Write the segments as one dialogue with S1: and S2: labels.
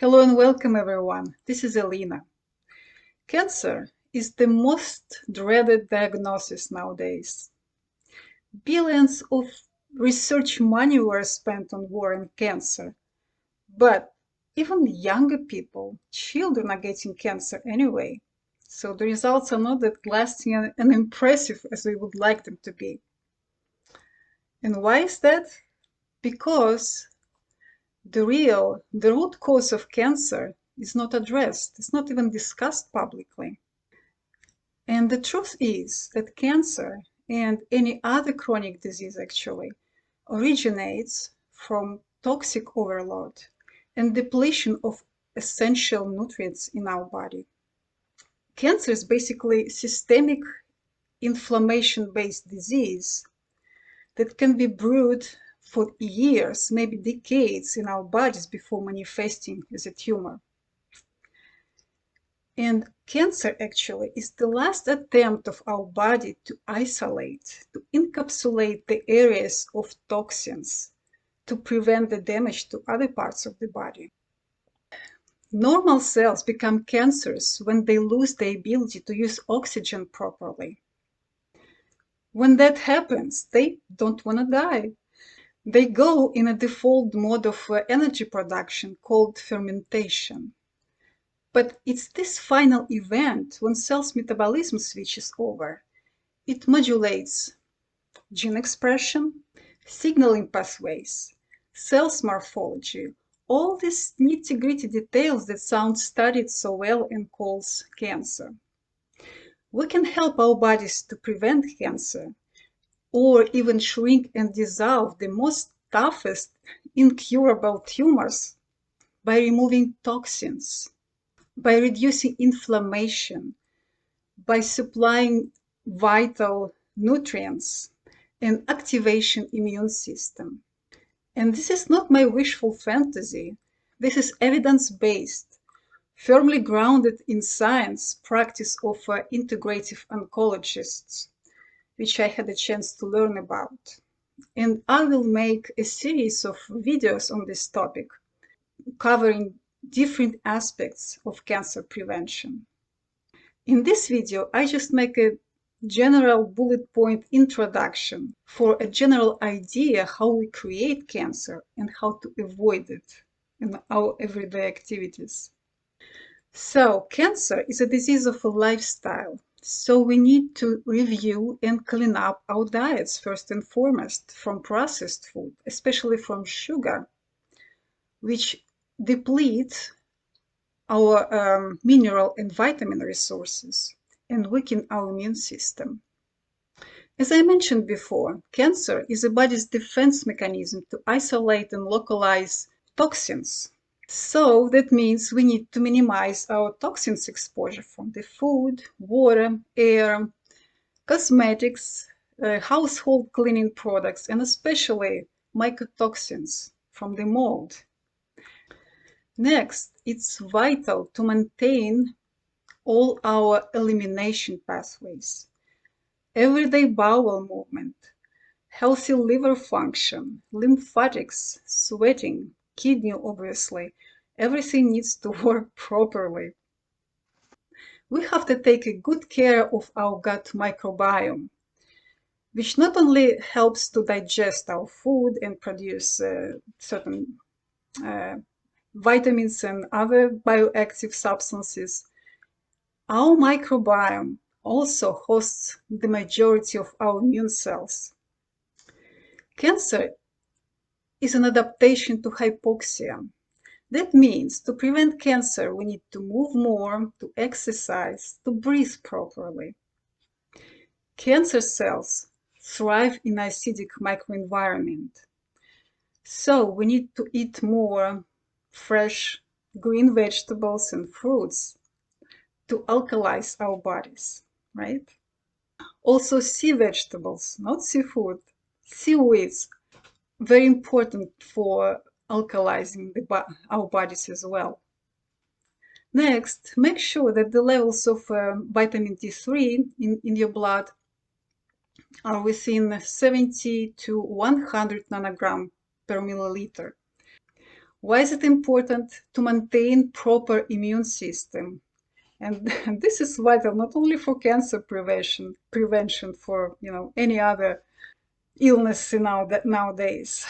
S1: Hello and welcome everyone. This is Alena. Cancer is the most dreaded diagnosis nowadays. Billions of research money were spent on war and cancer, but even younger people, children are getting cancer anyway. So the results are not that lasting and impressive as we would like them to be. And why is that? Because the root cause of cancer is not addressed. It's not even discussed publicly. And the truth is that cancer and any other chronic disease actually originates from toxic overload and depletion of essential nutrients in our body. Cancer is basically systemic inflammation-based disease that can be brewed for years, maybe decades in our bodies before manifesting as a tumor. And cancer actually is the last attempt of our body to isolate, to encapsulate the areas of toxins to prevent the damage to other parts of the body. Normal cells become cancerous when they lose the ability to use oxygen properly. When that happens, they don't want to die. They go in a default mode of energy production called fermentation. But it's this final event when cell's metabolism switches over. It modulates gene expression, signaling pathways, cell's morphology, all these nitty-gritty details that sound studied so well and calls cancer. We can help our bodies to prevent cancer or even shrink and dissolve the most toughest incurable tumors by removing toxins, by reducing inflammation, by supplying vital nutrients and activation immune system. And this is not my wishful fantasy. This is evidence-based, firmly grounded in science practice of integrative oncologists, which I had a chance to learn about. And I will make a series of videos on this topic, covering different aspects of cancer prevention. In this video, I just make a general bullet point introduction for a general idea how we create cancer and how to avoid it in our everyday activities. So, cancer is a disease of a lifestyle. So we need to review and clean up our diets first and foremost from processed food, especially from sugar, which deplete our mineral and vitamin resources and weaken our immune system. As I mentioned before, cancer is the body's defense mechanism to isolate and localize toxins. So that means we need to minimize our toxins exposure from the food, water, air, cosmetics, household cleaning products, and especially mycotoxins from the mold. Next, it's vital to maintain all our elimination pathways, everyday bowel movement, healthy liver function, lymphatics, sweating, kidney obviously, everything needs to work properly. We have to take a good care of our gut microbiome, which not only helps to digest our food and produce certain vitamins and other bioactive substances, our microbiome also hosts the majority of our immune cells. Cancer is an adaptation to hypoxia. That means to prevent cancer, we need to move more, to exercise, to breathe properly. Cancer cells thrive in acidic microenvironment. So we need to eat more fresh green vegetables and fruits to alkalize our bodies, right? Also sea vegetables, not seafood, seaweeds, very important for alkalizing our bodies as well. Next, make sure that the levels of vitamin D3 in your blood are within 70 to 100 nanogram per milliliter. Why is it important to maintain proper immune system? And this is vital not only for cancer prevention for any other illness nowadays.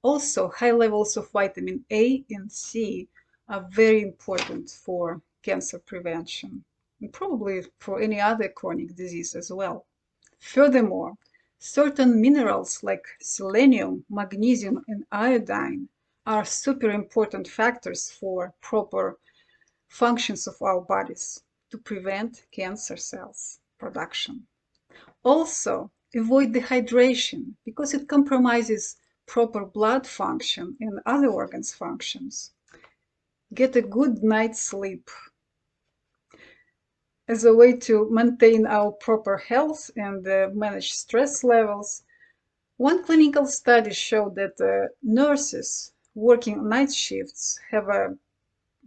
S1: Also, high levels of vitamin A and C are very important for cancer prevention and probably for any other chronic disease as well. Furthermore, certain minerals like selenium, magnesium, and iodine are super important factors for proper functions of our bodies to prevent cancer cells production. Also, avoid dehydration because it compromises proper blood function and other organs functions. Get a good night's sleep as a way to maintain our proper health and manage stress levels. One clinical study showed that nurses working night shifts have a,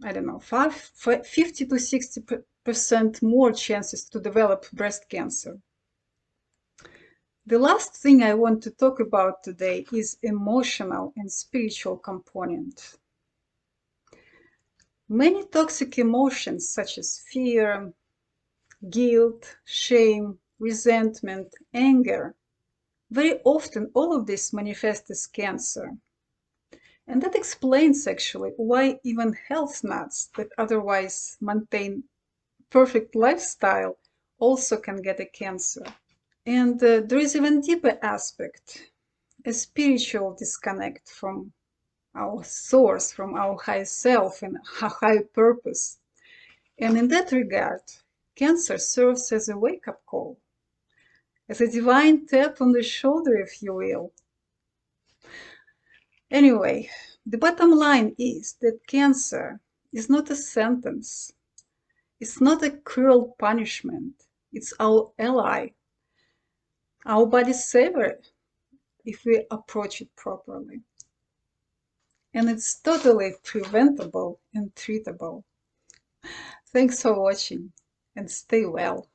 S1: 50 to 60% more chances to develop breast cancer. The last thing I want to talk about today is emotional and spiritual component. Many toxic emotions such as fear, guilt, shame, resentment, anger, very often all of this manifests as cancer. And that explains actually why even health nuts that otherwise maintain perfect lifestyle also can get a cancer. And there is even deeper aspect, a spiritual disconnect from our source, from our high self and our high purpose. And in that regard, cancer serves as a wake-up call, as a divine tap on the shoulder, if you will. Anyway, the bottom line is that cancer is not a sentence. It's not a cruel punishment. It's our ally, our body's savior, if we approach it properly. And it's totally preventable and treatable. Thanks for watching and stay well.